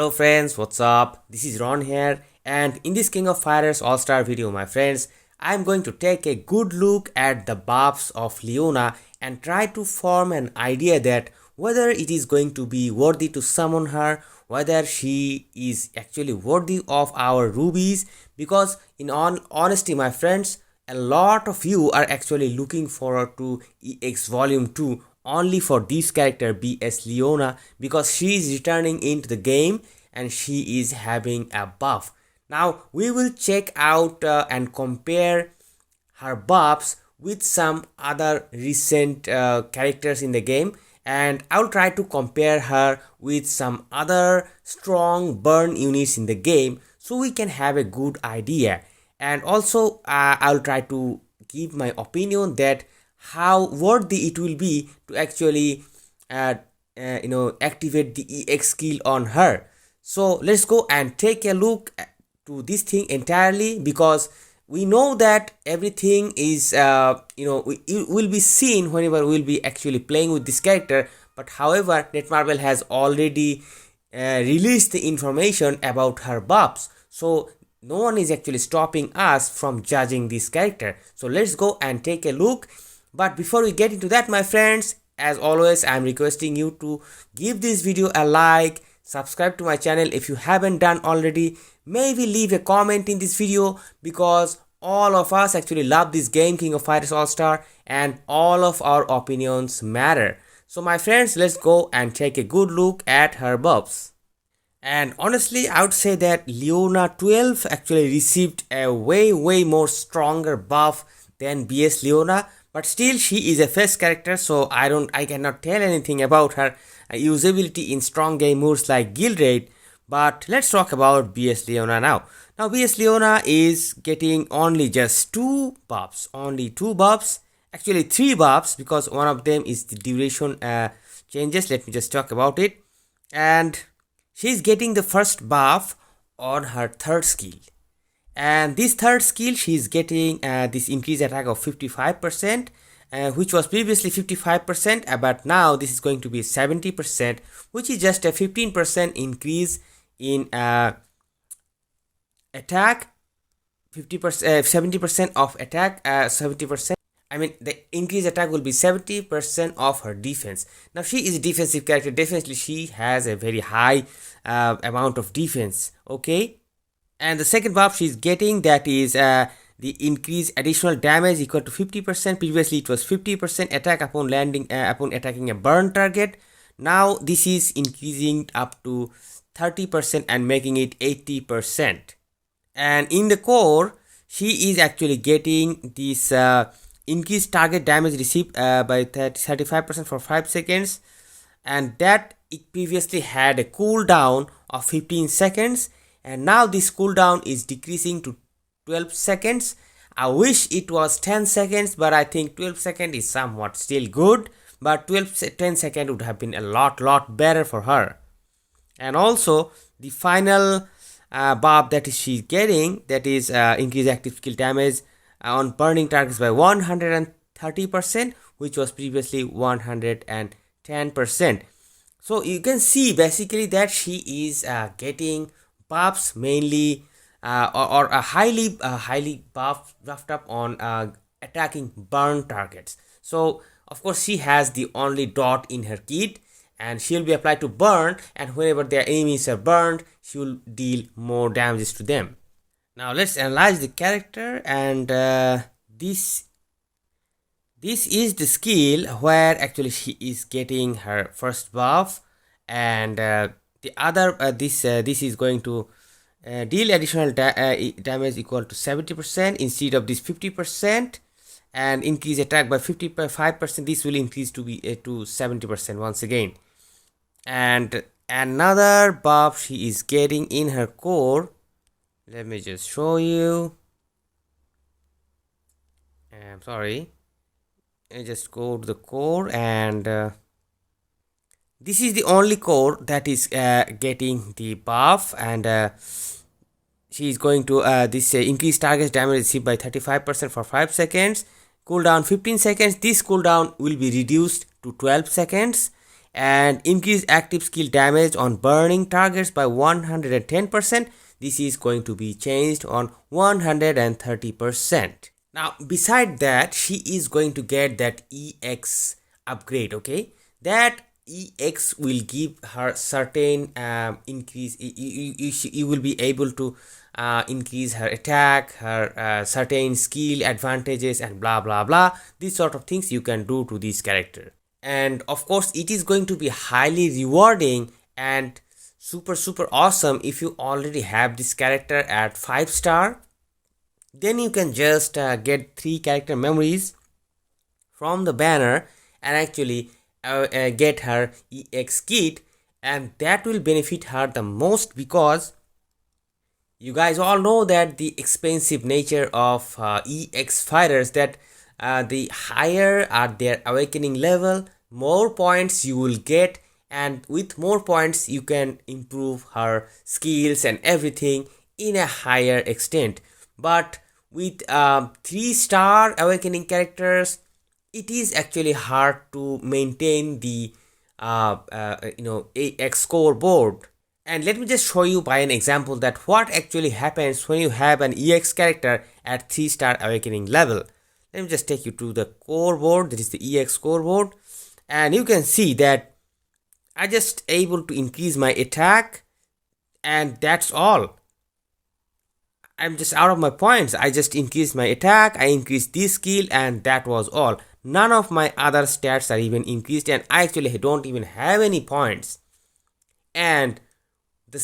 Hello friends, what's up? This is Ron here, and in this King of Fighters All-Star video, my friends, I'm going to take a good look at the buffs of Leona and try to form an idea that whether it is going to be worthy to summon her, whether she is actually worthy of our rubies, because in all honesty, my friends, a lot of you are actually looking forward to EX Volume 2 only for this character BS Leona, because she is returning into the game and she is having a buff. Now we will check out and compare her buffs with some other recent characters in the game, and I'll try to compare her with some other strong burn units in the game so we can have a good idea. And also I'll try to give my opinion that how worthy it will be to actually activate the EX skill on her. So let's go and take a look to this thing entirely, because we know that everything is will be seen whenever we'll be actually playing with this character. But however, Netmarble has already released the information about her buffs, so no one is actually stopping us from judging this character. So let's go and take a look. But before we get into that, my friends, as always, I'm requesting you to give this video a like, subscribe to my channel if you haven't done already, maybe leave a comment in this video, because all of us actually love this game, King of Fighters All-Star, and all of our opinions matter. So my friends, let's go and take a good look at her buffs. And honestly, I would say that Leona 12 actually received a way more stronger buff than BS Leona, but still she is a first character, so I cannot tell anything about her usability in strong game modes like Guild Raid. But let's talk about BS Leona now. Now BS Leona is getting only just two buffs, actually three buffs, because one of them is the duration changes. Let me just talk about it. And she's getting the first buff on her third skill, and this third skill she's getting this increased attack of 55%, which was previously 55%, but now this is going to be 70%, which is just a 15% increase in attack. 70% of attack, 70%, I mean the increased attack will be 70% of her defense. Now she is a defensive character, definitely she has a very high amount of defense, okay. And the second buff she's getting, that is the increased additional damage equal to 50%. Previously it was 50% attack upon landing upon attacking a burn target. Now this is increasing up to 30% and making it 80%. And in the core, she is actually getting this increased target damage received by 35% for 5 seconds, and that it previously had a cooldown of 15 seconds, and now this cooldown is decreasing to 12 seconds. I wish it was 10 seconds, but I think 12 seconds is somewhat still good, but 10 seconds would have been a lot better for her. And also the final buff that she's getting, that is increased active skill damage on burning targets by 130%, which was previously 110%. So you can see basically that she is getting buffs mainly or highly buffed up on attacking burn targets. So of course she has the only dot in her kit, and she'll be applied to burn, and whenever their enemies are burned, she will deal more damages to them. Now let's analyze the character, and this is the skill where actually she is getting her first buff, and the other this is going to deal additional damage equal to 70% instead of this 50%, and increase attack by 55%. This will increase to be to 70% once again. And another buff she is getting in her core, let me just show you. I'm sorry, I just go to the core, and this is the only core that is getting the buff, and she is going to this increase target damage received by 35% for 5 seconds, cooldown 15 seconds. This cooldown will be reduced to 12 seconds, and increase active skill damage on burning targets by 110%. This is going to be changed on 130%. Now beside that, she is going to get that EX upgrade. Okay, that EX will give her certain increase. You will be able to increase her attack, her certain skill advantages, and blah blah blah. These sort of things you can do to this character. And of course it is going to be highly rewarding and super awesome if you already have this character at 5-star. Then you can just get 3 character memories from the banner and actually get her EX kit, and that will benefit her the most because you guys all know that the expensive nature of EX fighters, that the higher are their awakening level, more points you will get, and with more points you can improve her skills and everything in a higher extent. But with 3-star awakening characters, it is actually hard to maintain the AX scoreboard. And let me just show you by an example that what actually happens when you have an EX character at 3-star awakening level. Let me just take you to the core board, that is the EX scoreboard, and you can see that I just able to increase my attack, and that's all. I'm just out of my points. I just increased my attack, I increased this skill, and that was all. None of my other stats are even increased, and I actually don't even have any points. And the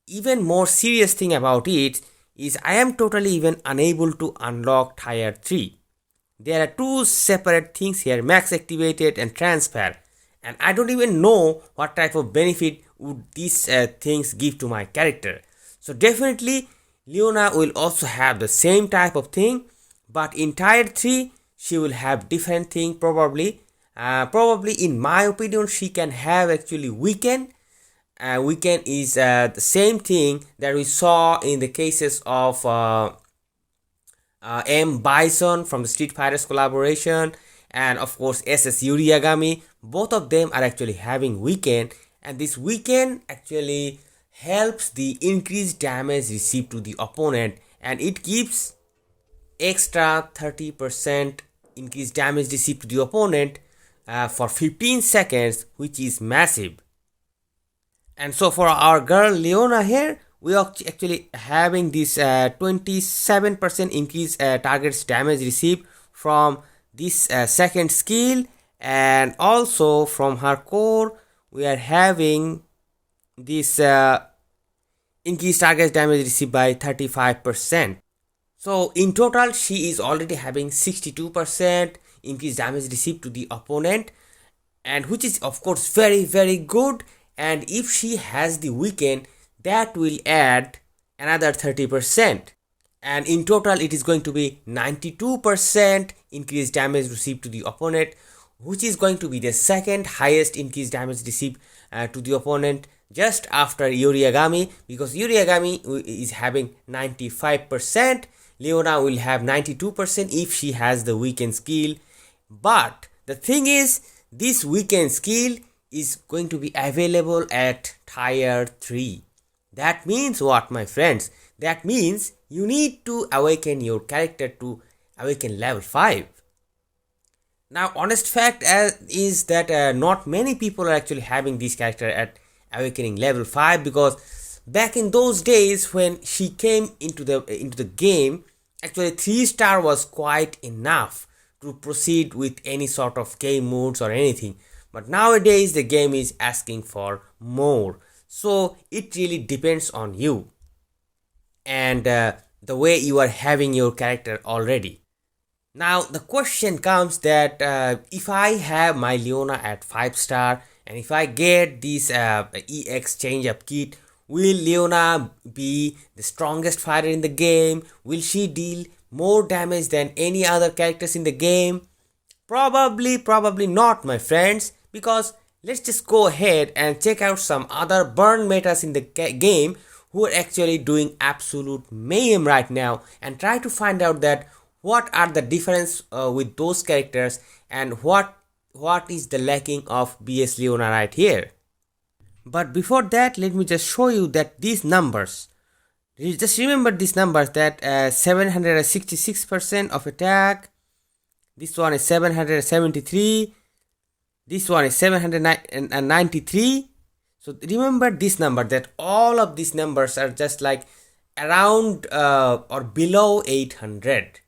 even more serious thing about it is I am totally even unable to unlock tier 3. There are 2 separate things here, max activated and transfer, and I don't even know what type of benefit would these things give to my character. So definitely Leona will also have the same type of thing, but in tier 3 she will have different thing. Probably in my opinion she can have actually weaken. Weaken is the same thing that we saw in the cases of M. Bison from the Street Fighters collaboration, and of course SS Yuriagami. Both of them are actually having weaken, and this weaken actually helps the increased damage received to the opponent, and it gives extra 30% increased damage received to the opponent for 15 seconds, which is massive. And so for our girl Leona here, we are actually having this 27% increase targets damage received from this second skill, and also from her core we are having this increased target damage received by 35%. So in total she is already having 62% increased damage received to the opponent, and which is of course very good. And if she has the weaken, that will add another 30%, and in total it is going to be 92% increased damage received to the opponent, which is going to be the second highest increased damage received to the opponent, just after Yuriagami, because Yuriagami is having 95%. Leona will have 92% if she has the weakened skill. But the thing is, this weakened skill is going to be available at tier 3. That means what, my friends? That means you need to awaken your character to awaken level 5. Now honest fact is that not many people are actually having this character at awakening level 5, because back in those days when she came into the game, actually 3-star was quite enough to proceed with any sort of game modes or anything. But nowadays the game is asking for more, so it really depends on you and the way you are having your character already. Now the question comes that if I have my Leona at 5-star and if I get this EX change up kit, will Leona be the strongest fighter in the game? Will she deal more damage than any other characters in the game? Probably not, my friends, because let's just go ahead and check out some other burn metas in the game who are actually doing absolute mayhem right now, and try to find out that what are the difference with those characters and what what is the lacking of BS Leona right here. But before that, let me just show you that these numbers, you just remember these numbers, that 766% of attack, this one is 773, this one is 793. So remember this number, that all of these numbers are just like around or below 800,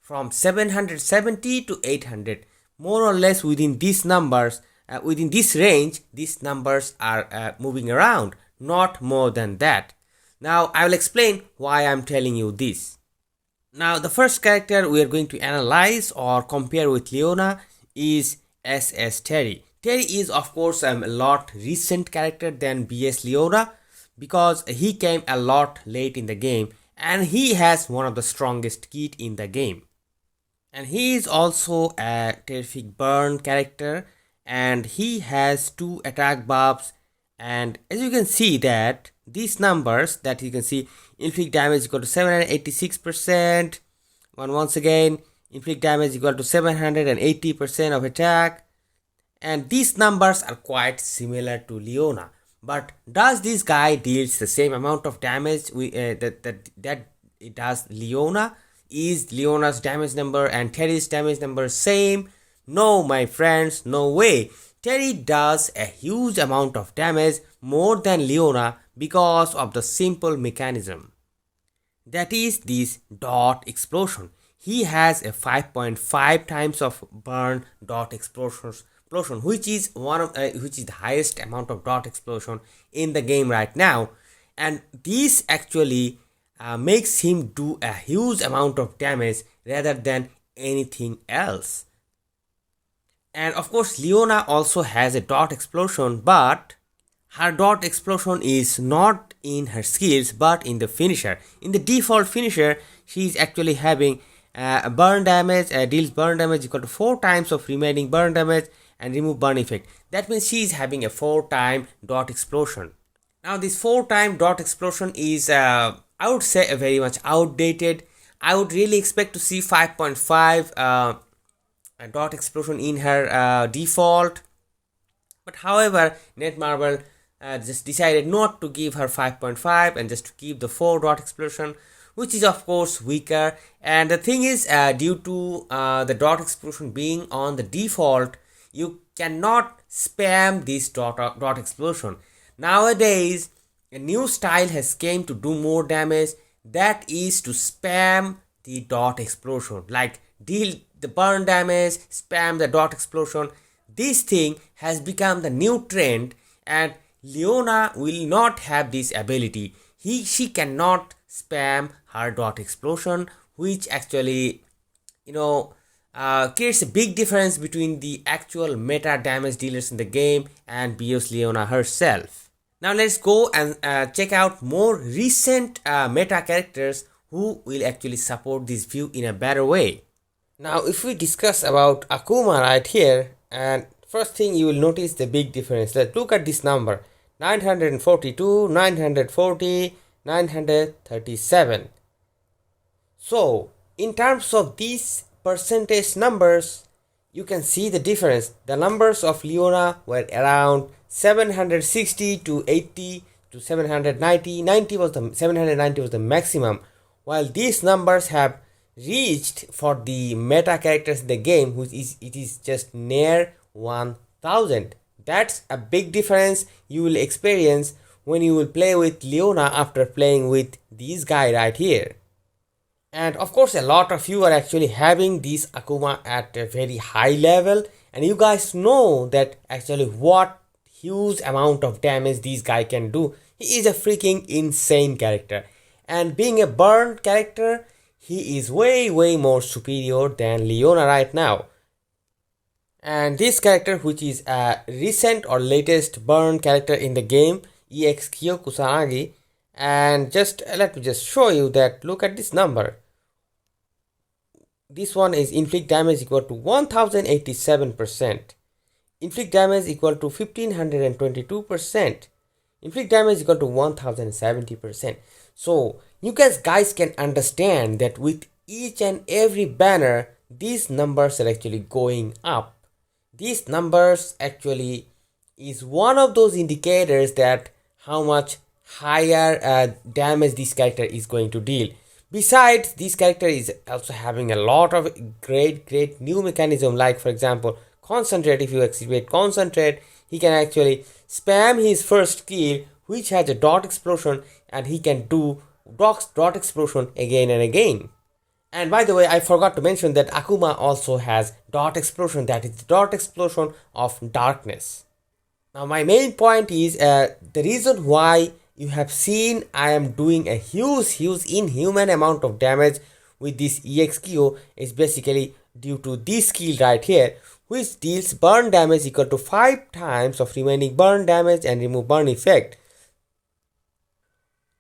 from 770 to 800, more or less within these numbers, within this range, these numbers are moving around, not more than that. Now I will explain why I'm telling you this. Now the first character we are going to analyze or compare with Leona is SS Terry. Terry is of course a lot recent character than BS Leona, because he came a lot late in the game and he has one of the strongest kit in the game. And he is also a terrific burn character, and he has 2 attack buffs. And as you can see that these numbers, that you can see, inflict damage equal to 786%, once again inflict damage equal to 780% of attack, and these numbers are quite similar to Leona. But does this guy deals the same amount of damage that it does Leona? Is Leona's damage number and Terry's damage number same? No, my friends, no way. Terry does a huge amount of damage, more than Leona, because of the simple mechanism. That is this dot explosion. He has a 5.5 times of burn dot explosion, which is the highest amount of dot explosion in the game right now, and this actually makes him do a huge amount of damage rather than anything else. And of course Leona also has a dot explosion, but her dot explosion is not in her skills but in the finisher. In the default finisher, she is actually having burn damage, deals burn damage equal to 4 times of remaining burn damage and remove burn effect. That means she is having a 4-time dot explosion. Now this 4-time dot explosion is I would say a very much outdated. I would really expect to see 5.5 dot explosion in her default. But however, Netmarble just decided not to give her 5.5 and just to keep the 4 dot explosion, which is of course weaker. And the thing is, due to the dot explosion being on the default, you cannot spam this dot explosion. Nowadays, a new style has came to do more damage, that is to spam the dot explosion, like deal the burn damage, spam the dot explosion. This thing has become the new trend, and Leona will not have this ability. She cannot spam her dot explosion, which actually creates a big difference between the actual meta damage dealers in the game and BS Leona herself. Now let's go and check out more recent meta characters who will actually support this view in a better way. Now if we discuss about Akuma right here, and first thing you will notice the big difference. Let's look at this number: 942, 940, 937. So in terms of these percentage numbers, you can see the difference. The numbers of Leona were around 760 to 80 to 790. 790 was the maximum, while these numbers have reached for the meta characters in the game, it is just near 1000. That's a big difference you will experience when you will play with Leona after playing with this guy right here. And of course a lot of you are actually having this Akuma at a very high level, and you guys know that actually what huge amount of damage this guy can do. He is a freaking insane character, and being a burn character, he is way more superior than Leona right now. And this character, which is a recent or latest burn character in the game, EX Kyokushi, and let me just show you that. Look at this number. This one is inflict damage equal to 1087%, inflict damage equal to 1522%, inflict damage equal to 1070%. So you guys can understand that with each and every banner, these numbers are actually going up. These numbers actually is one of those indicators that how much higher damage this character is going to deal. Besides, this character is also having a lot of great new mechanism, like for example concentrate. If you activate concentrate, he can actually spam his first skill, which has a dot explosion, and he can do dot explosion again and again. And by the way, I forgot to mention that Akuma also has dot explosion, that is the dot explosion of darkness. Now my main point is the reason why you have seen I am doing a huge inhuman amount of damage with this EXKO is basically due to this skill right here, which deals burn damage equal to 5 times of remaining burn damage and remove burn effect.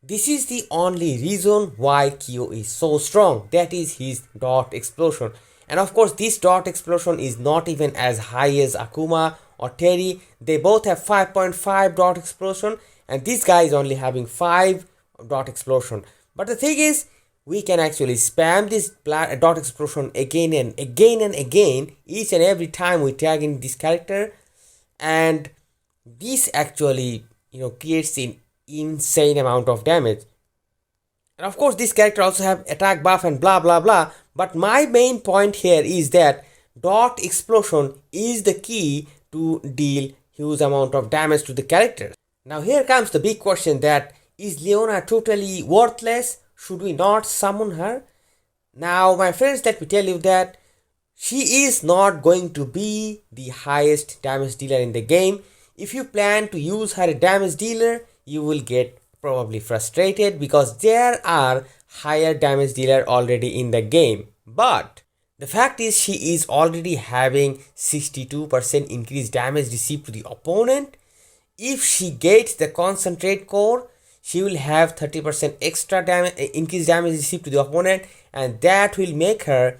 This is the only reason why Kyo is so strong, that is his dot explosion. And of course this dot explosion is not even as high as Akuma or Terry. They both have 5.5 dot explosion, and this guy is only having 5 dot explosion. But the thing is, we can actually spam this dot explosion again and again each and every time we tag in this character, and this actually creates an insane amount of damage. And of course this character also have attack buff and blah blah blah, but my main point here is that dot explosion is the key to deal huge amount of damage to the characters. Now here comes the big question, that is Leona totally worthless? Should we not summon her? Now my friends, let me tell you that she is not going to be the highest damage dealer in the game. If you plan to use her damage dealer, you will get probably frustrated because there are higher damage dealer already in the game. But the fact is, she is already having 62% increased damage received to the opponent. If she gets the concentrate core, she will have 30% extra increased damage received to the opponent, and that will make her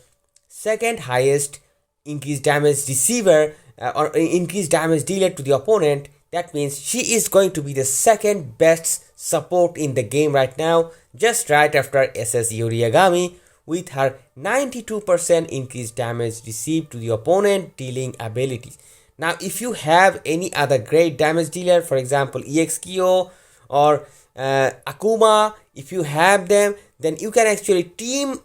second highest increased damage receiver or increased damage dealer to the opponent. That means she is going to be the second best support in the game right now, just right after SS Yoriagami, with her 92% increased damage received to the opponent dealing abilities. Now if you have any other great damage dealer, for example EXKO or Akuma, if you have them, then you can actually team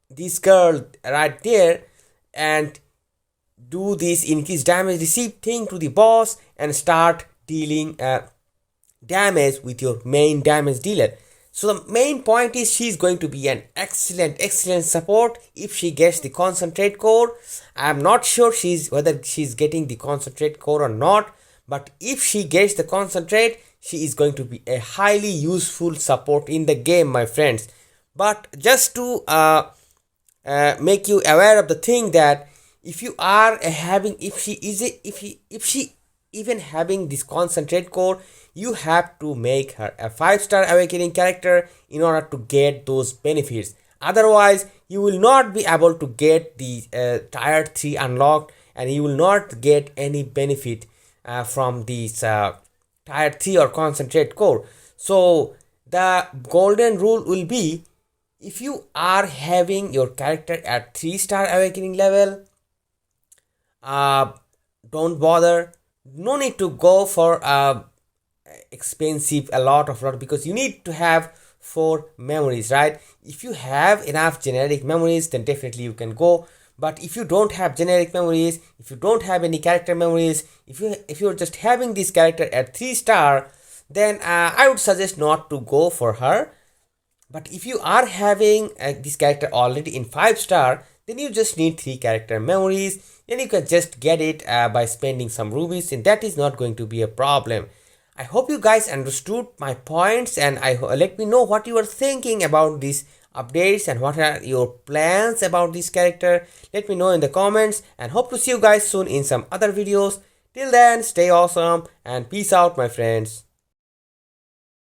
this girl right there and do this increased damage received thing to the boss and start dealing damage with your main damage dealer. So the main point is, she is going to be an excellent support if she gets the concentrate core. I am not sure whether she's getting the concentrate core or not, but if she gets the concentrate, she is going to be a highly useful support in the game, my friends. But just to make you aware of the thing that if you are having, if she even having this concentrate core, you have to make her a 5-star awakening character in order to get those benefits. Otherwise you will not be able to get the tier 3 unlocked, and you will not get any benefit from this tier 3 or concentrate core. So the golden rule will be, if you are having your character at 3-star awakening level, don't bother. No need to go for expensive a lot, because you need to have 4 memories, right? If you have enough generic memories, then definitely you can go. But if you don't have generic memories, if you don't have any character memories, if you're just having this character at 3-star, then I would suggest not to go for her. But if you are having this character already in 5-star, then you just need 3 character memories, and you can just get it by spending some rubies, and that is not going to be a problem. I hope you guys understood my points, and let me know what you are thinking about these updates and what are your plans about this character. Let me know in the comments, and hope to see you guys soon in some other videos. Till then, stay awesome and peace out, my friends.